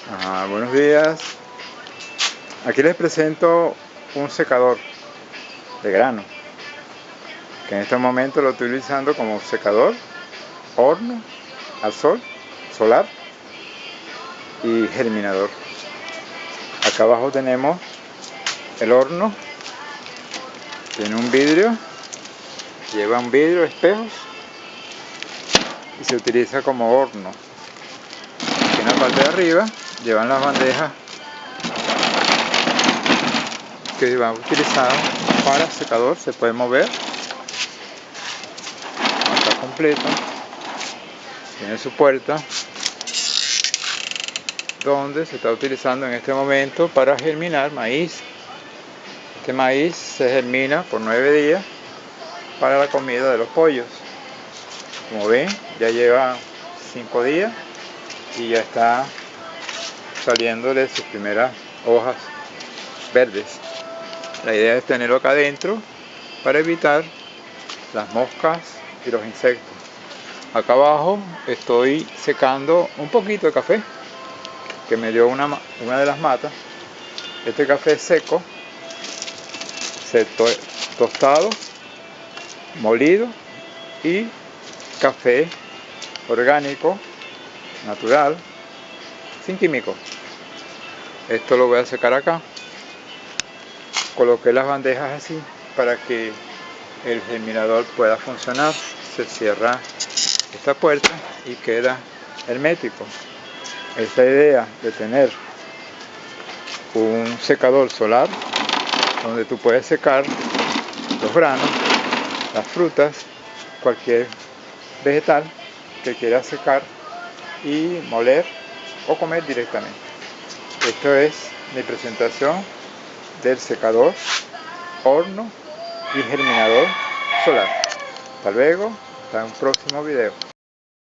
Buenos días. Aquí les presento un secador de grano que en este momento lo estoy utilizando como secador, horno al sol, solar y germinador. Acá abajo tenemos el horno, tiene un vidrio, lleva un vidrio, espejos y se utiliza como horno. Aquí en la parte de arriba llevan las bandejas que va utilizado para secador, se puede mover, está completo, tiene su puerta donde se está utilizando en este momento para germinar maíz. Este maíz se germina por 9 días para la comida de los pollos. Como ven, ya lleva 5 días y ya está saliéndole sus primeras hojas verdes. La idea es tenerlo acá adentro para evitar las moscas y los insectos. Acá abajo estoy secando un poquito de café que me dio una de las matas. Este café seco, tostado, molido y café orgánico, natural, sin químicos. Esto lo voy a secar acá. Coloqué las bandejas así para que el germinador pueda funcionar. Se cierra esta puerta y queda hermético. Esta idea de tener un secador solar donde tú puedes secar los granos, las frutas, cualquier vegetal que quieras secar y moler o comer directamente. Esto es mi presentación del secador, horno y germinador solar. Hasta luego, hasta un próximo video.